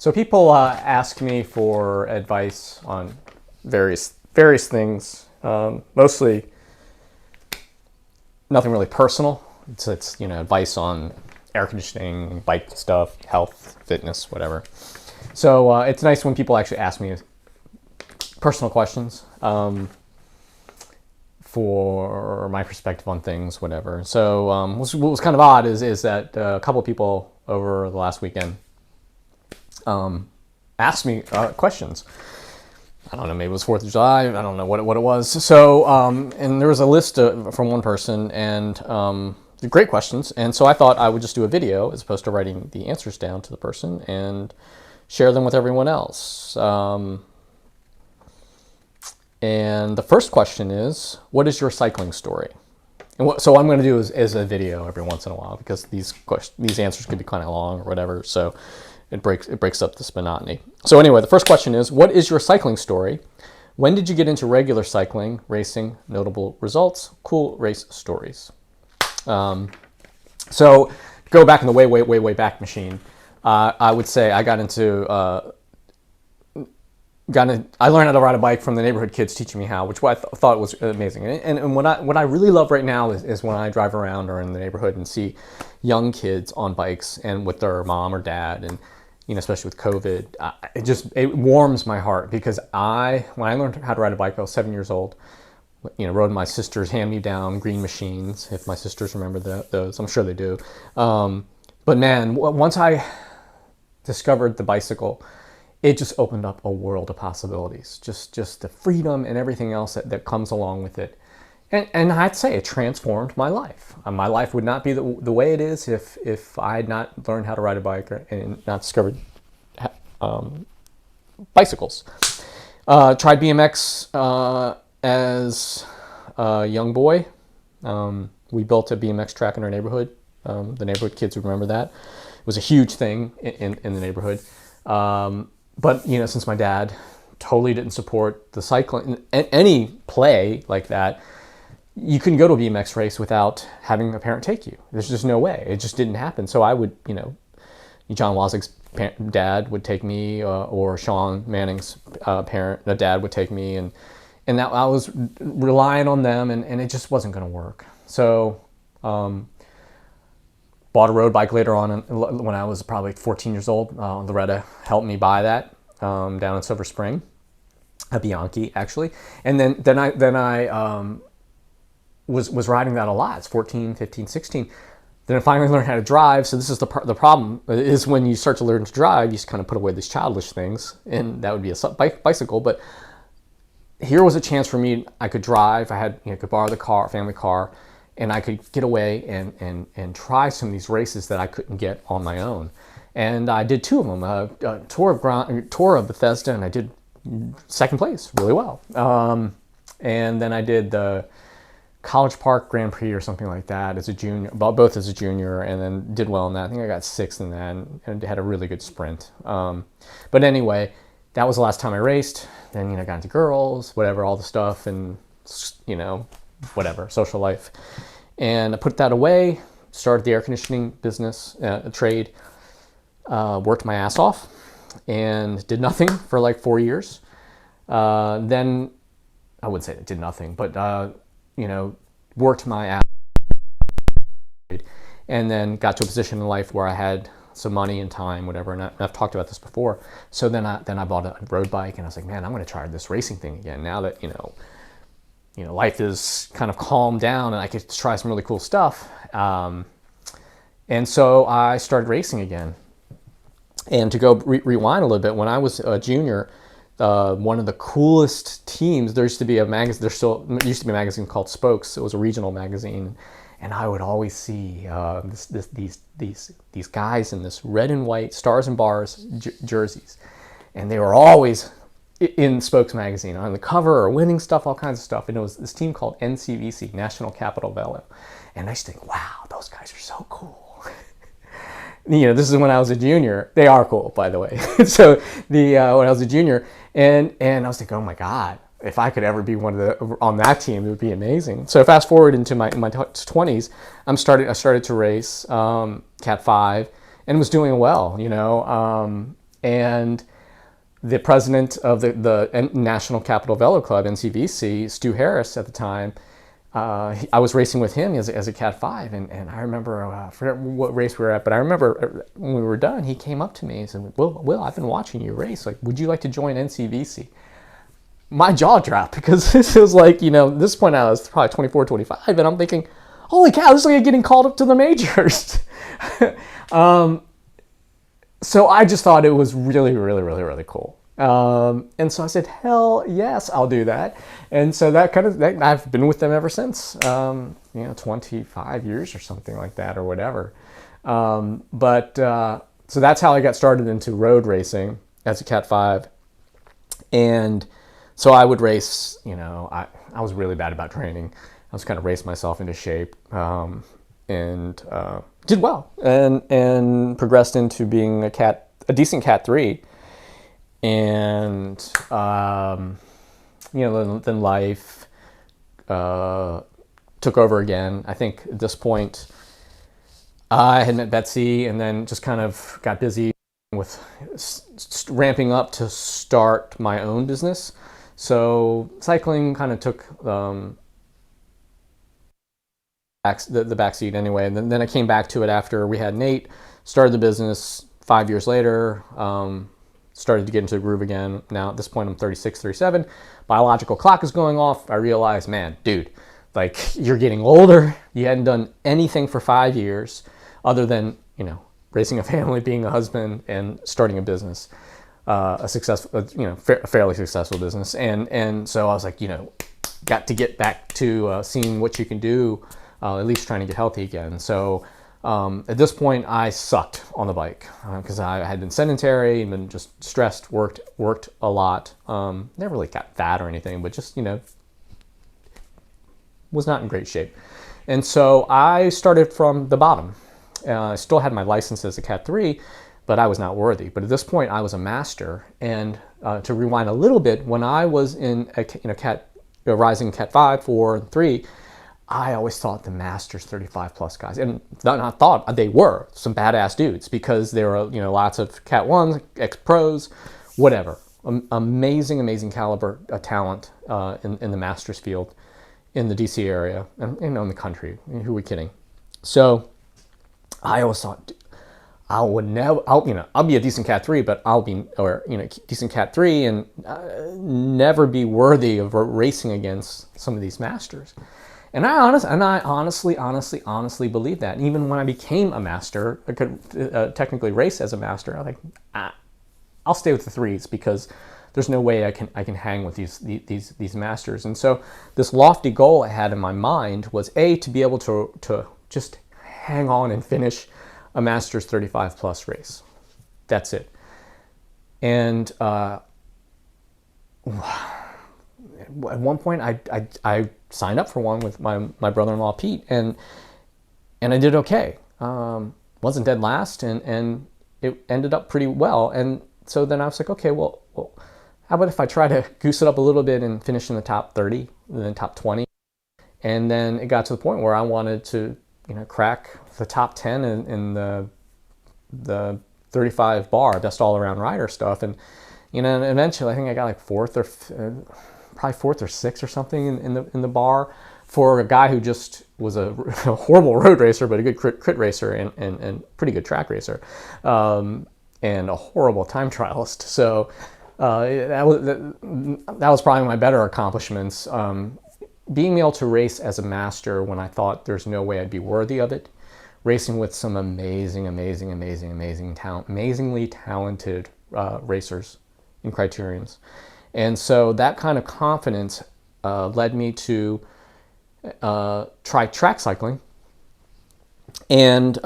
So people ask me for advice on various things. Mostly nothing really personal. It's advice on air conditioning, bike stuff, health, fitness, whatever. So it's nice when people actually ask me personal questions for my perspective on things, whatever. So what was kind of odd is that a couple of people over the last weekend asked me questions. I don't know, maybe it was 4th of July. I don't know what it was. So, and there was a list from one person, and great questions. And so I thought I would just do a video as opposed to writing the answers down to the person and share them with everyone else. And the first question is, what is your cycling story? And so what I'm going to do is a video every once in a while, because these answers could be kind of long or whatever. So it breaks up this monotony. So anyway, the first question is, what is your cycling story? When did you get into regular cycling, racing, notable results, cool race stories? So go back in the way back machine. I would say I I learned how to ride a bike from the neighborhood kids teaching me how, which I thought was amazing. And what I really love right now is when I drive around or in the neighborhood and see young kids on bikes and with their mom or dad, and especially with COVID, it warms my heart, because when I learned how to ride a bike, I was 7 years old. Rode my sister's hand-me-down green machines, if my sisters remember those. I'm sure they do. But man, once I discovered the bicycle, it just opened up a world of possibilities. Just the freedom and everything else that comes along with it. And I'd say it transformed my life. My life would not be the way it is if I had not learned how to ride a bike and not discovered bicycles. Tried BMX as a young boy. We built a BMX track in our neighborhood. The neighborhood kids would remember that. It was a huge thing in the neighborhood. But since my dad totally didn't support the cycling, any play like that, you couldn't go to a BMX race without having a parent take you. There's just no way. It just didn't happen. So I would, John Wozig's dad would take me, or Sean Manning's dad would take me, and that I was relying on them, and it just wasn't going to work. So bought a road bike later on when I was probably 14 years old. Loretta helped me buy that down in Silver Spring, a Bianchi actually. And then I was riding that a lot. It's 14, 15, 16. Then I finally learned how to drive. So this is the problem is when you start to learn to drive, you just kind of put away these childish things, and that would be a bicycle. But here was a chance for me. I could drive. I had could borrow the family car, and I could get away and try some of these races that I couldn't get on my own. And I did 2 of them, a tour of Bethesda, and I did second place really well. And then I did the College Park Grand Prix or something like that as a junior, both as a junior, and then did well in that. I think I got 6th in that, and had a really good sprint. But anyway, that was the last time I raced. Then got into girls, whatever, all the stuff, and whatever, social life. And I put that away, started the air conditioning business, trade, worked my ass off, and did nothing for like 4 years. Then, I wouldn't say I did nothing, but, worked my ass off, and then got to a position in life where I had some money and time, whatever, and I've talked about this before. So then I bought a road bike, and I was like, man, I'm going to try this racing thing again, now that, life is kind of calmed down and I could try some really cool stuff. And so I started racing again. And to go rewind a little bit, when I was a junior, one of the coolest teams, there used to be a magazine, used to be a magazine called Spokes. It was a regional magazine. And I would always see these guys in this red and white Stars and Bars jerseys. And they were always in Spokes magazine, on the cover or winning stuff, all kinds of stuff. And it was this team called NCVC, National Capital Velo. And I used to think, wow, those guys are so cool. This is when I was a junior. They are cool, by the way. So when I was a junior, and I was thinking, oh my God, if I could ever be on that team, it would be amazing. So fast forward into my 20s, I started to race Cat 5, and was doing well, And the president of the National Capital Velo Club, NCVC, Stu Harris at the time, I was racing with him as a Cat 5, and I remember, I forget what race we were at, but I remember when we were done, he came up to me and said, Will, I've been watching you race. Like, would you like to join NCVC? My jaw dropped, because this was like, at this point I was probably 24, 25, and I'm thinking, holy cow, this is like getting called up to the majors. So I just thought it was really, really, really, really cool. And so I said, hell yes, I'll do that. And so I've been with them ever since, 25 years or something like that, or whatever. So that's how I got started into road racing as a Cat 5. And so I would race, I was really bad about training. I was kind of race myself into shape, and did well, and progressed into being a decent Cat 3. And then life took over again. I think at this point I had met Betsy, and then just kind of got busy with ramping up to start my own business. So cycling kind of took the back seat anyway. And then I came back to it after we had Nate, started the business 5 years later. Started to get into the groove again. Now at this point I'm 36, 37. Biological clock is going off. I realized, man, dude, like, you're getting older. You hadn't done anything for 5 years other than, raising a family, being a husband, and starting a business, a fairly successful business. And so I was like, got to get back to seeing what you can do, at least trying to get healthy again. So at this point, I sucked on the bike because I had been sedentary and been just stressed, worked a lot. Never really got fat or anything, but just, was not in great shape. And so I started from the bottom. I still had my license as a Cat 3, but I was not worthy. But at this point, I was a master. And to rewind a little bit, when I was in rising Cat 5, 4, and 3, I always thought the Masters 35 plus guys, and not thought, they were some badass dudes, because there were lots of Cat 1s, ex-pros, whatever. Amazing caliber talent in the Masters field in the DC area and in the country. Who are we kidding? So I always thought, I'll be a decent Cat 3, but decent Cat 3 and never be worthy of racing against some of these Masters. And I honestly believe that. And even when I became a master, I could technically race as a master. I'm like, I'll stay with the 3s, because there's no way I can hang with these masters. And so this lofty goal I had in my mind was to be able to just hang on and finish a Masters 35 plus race. That's it. And at one point I signed up for one with my brother-in-law Pete, and I did okay. Wasn't dead last, and it ended up pretty well. And so then I was like, okay, well, how about if I try to goose it up a little bit and finish in the top 30, and then top 20? And then it got to the point where I wanted to, crack the top 10 in the 35 bar, best all-around rider stuff. And, and eventually I think I got like fourth or sixth or something in the bar, for a guy who just was a horrible road racer, but a good crit racer and pretty good track racer, and a horrible time trialist. So that was probably my better accomplishments. Being able to race as a master when I thought there's no way I'd be worthy of it, racing with some amazingly talented racers in Criteriums. And so that kind of confidence led me to try track cycling. And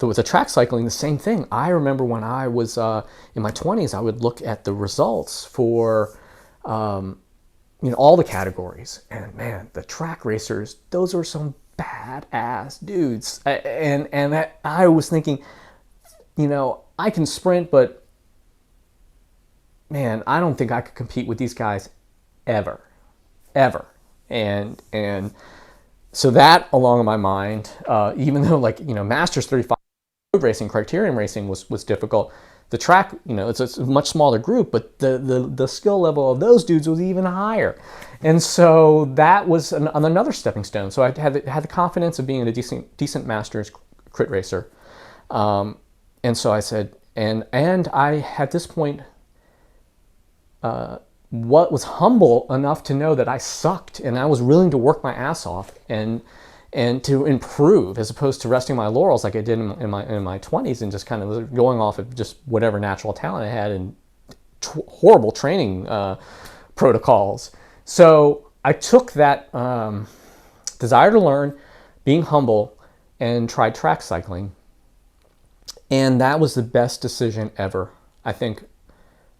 with the track cycling, the same thing. I remember when I was in my 20s, I would look at the results for all the categories. And man, the track racers, those were some badass dudes. And I was thinking, I can sprint, but man, I don't think I could compete with these guys ever. And so that along in my mind, even though Masters 35 road racing, criterium racing was difficult, The track, it's a much smaller group, but the skill level of those dudes was even higher. And so that was another stepping stone. So I had the confidence of being a decent masters crit racer. And so I said, and I, at this point, what was humble enough to know that I sucked, and I was willing to work my ass off and to improve, as opposed to resting my laurels like I did in my 20s and just kind of going off of just whatever natural talent I had and horrible training protocols. So I took that desire to learn, being humble, and tried track cycling. And that was the best decision ever, I think,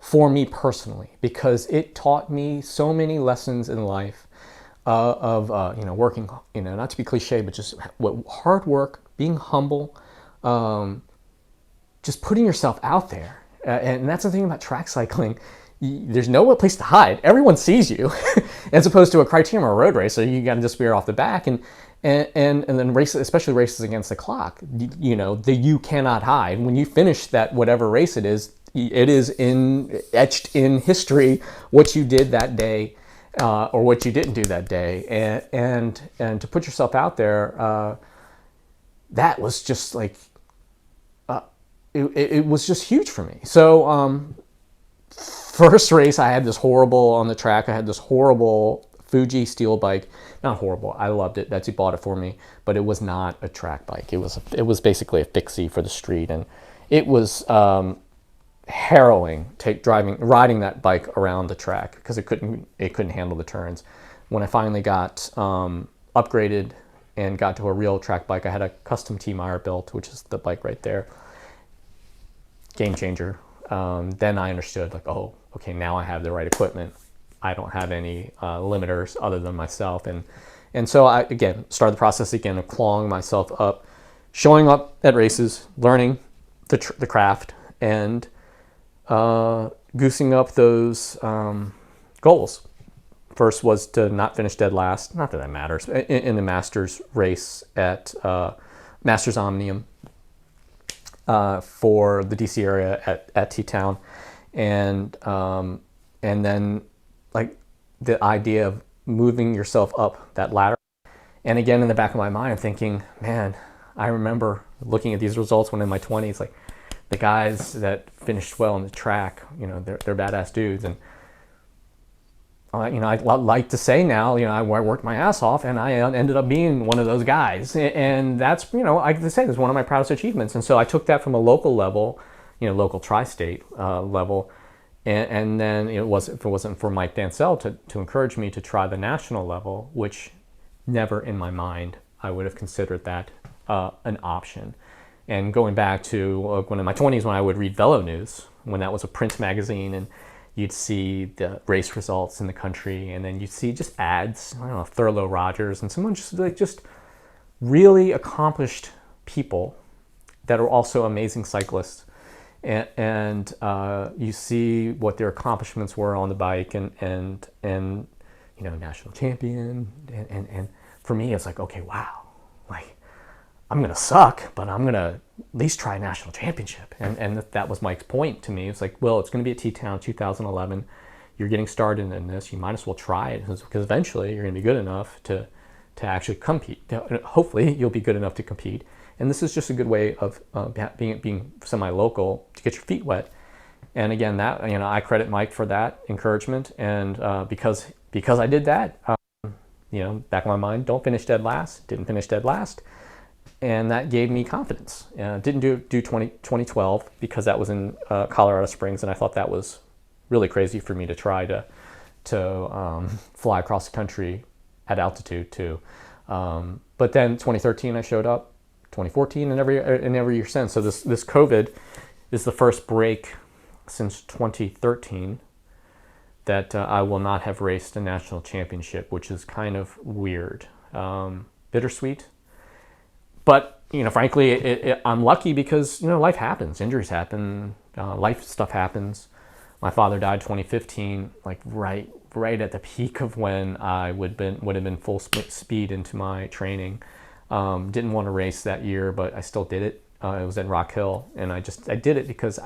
for me personally, because it taught me so many lessons in life of working, not to be cliche, but just hard work, being humble, just putting yourself out there. And that's the thing about track cycling. There's no place to hide. Everyone sees you, as opposed to a criterium or a road racer. You got to disappear off the back, and then races, especially races against the clock. You cannot hide. When you finish that whatever race it is etched in history what you did that day, or what you didn't do that day, and to put yourself out there, that was just like it was just huge for me. So first race, I had this horrible on the track. I had this horrible Fuji steel bike. Not horrible. I loved it. Betsy bought it for me, but it was not a track bike. It was basically a fixie for the street, and it was harrowing riding that bike around the track because it couldn't handle the turns. When I finally got upgraded and got to a real track bike, I had a custom T Meyer built, which is the bike right there. Game changer. Then I understood, like, oh, okay, now I have the right equipment. I don't have any limiters other than myself, and so I again started the process again of clawing myself up, showing up at races, learning the craft, and goosing up those goals. First was to not finish dead last. Not that that matters. In the Masters race at Masters Omnium for the DC area at T-Town, and then like the idea of moving yourself up that ladder. And again, in the back of my mind, I'm thinking, man, I remember looking at these results when in my 20s, like the guys that finished well on the track, they're badass dudes. And I'd like to say now, I worked my ass off and I ended up being one of those guys. And that's, I can say, that's one of my proudest achievements. And so I took that from a local level, local tri-state level. And then if it wasn't for Mike Dansell to encourage me to try the national level, which never in my mind I would have considered that an option. And going back to when in my 20s, when I would read Velo News, when that was a print magazine, and you'd see the race results in the country, and then you'd see just ads, I don't know, Thurlow Rogers, and someone just really accomplished people that are also amazing cyclists. And you see what their accomplishments were on the bike, and national champion, and for me it's like, okay, wow, like I'm gonna suck, but I'm gonna at least try a national championship. And that was Mike's point to me. It's like, well, it's gonna be at T-Town 2011. You're getting started in this. You might as well try it, because eventually you're gonna be good enough to actually compete. Hopefully you'll be good enough to compete. And this is just a good way of being semi-local to get your feet wet. And again, that I credit Mike for that encouragement. And because I did that, back in my mind, don't finish dead last. Didn't finish dead last, and that gave me confidence. Didn't do 2012 because that was in Colorado Springs, and I thought that was really crazy for me to try to fly across the country at altitude too. But then 2013 I showed up. 2014 and every year since. So this COVID is the first break since 2013 that I will not have raced a national championship, which is kind of weird, bittersweet. But frankly, I'm lucky because life happens, injuries happen, life stuff happens. My father died 2015, like right at the peak of when I would have been full speed into my training. Didn't want to race that year, but I still did it. It was in Rock Hill, and I did it because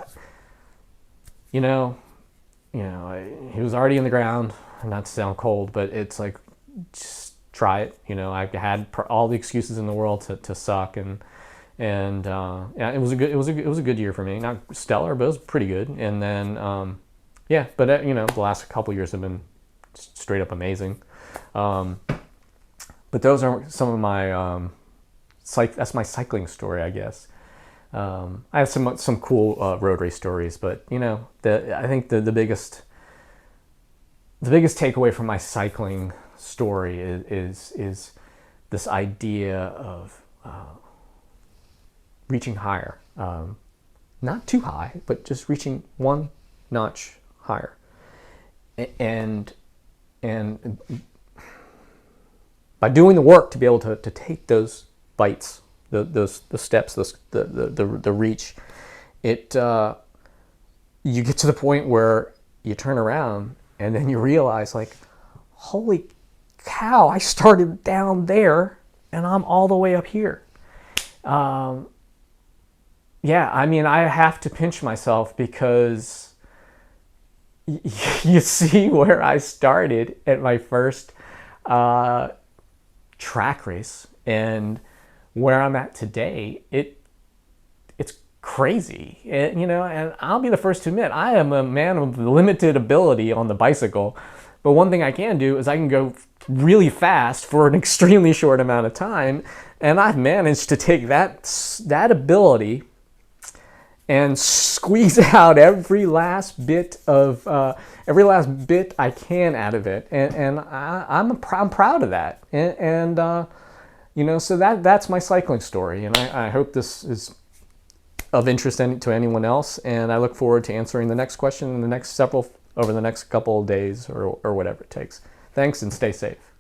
he was already in the ground. Not to sound cold, but it's like, just try it. I had all the excuses in the world to suck, and yeah, it was a good year for me. Not stellar, but it was pretty good. And then yeah, but the last couple of years have been straight up amazing. But those are some of my that's my cycling story, I guess. I have some cool road race stories, but I think the biggest takeaway from my cycling story is this idea of reaching higher, not too high, but just reaching one notch higher, and by doing the work to be able to take those bites, the steps, the reach, you get to the point where you turn around and then you realize, like, holy cow, I started down there and I'm all the way up here. Yeah, I mean, I have to pinch myself because you see where I started at my first track race and where I'm at today. It's crazy, and I'll be the first to admit I am a man of limited ability on the bicycle. But one thing I can do is I can go really fast for an extremely short amount of time, and I've managed to take that ability and squeeze out every last bit I can out of it, and I'm proud of that, and so that's my cycling story, and I hope this is of interest to anyone else, and I look forward to answering the next question in over the next couple of days or whatever it takes. Thanks, and stay safe.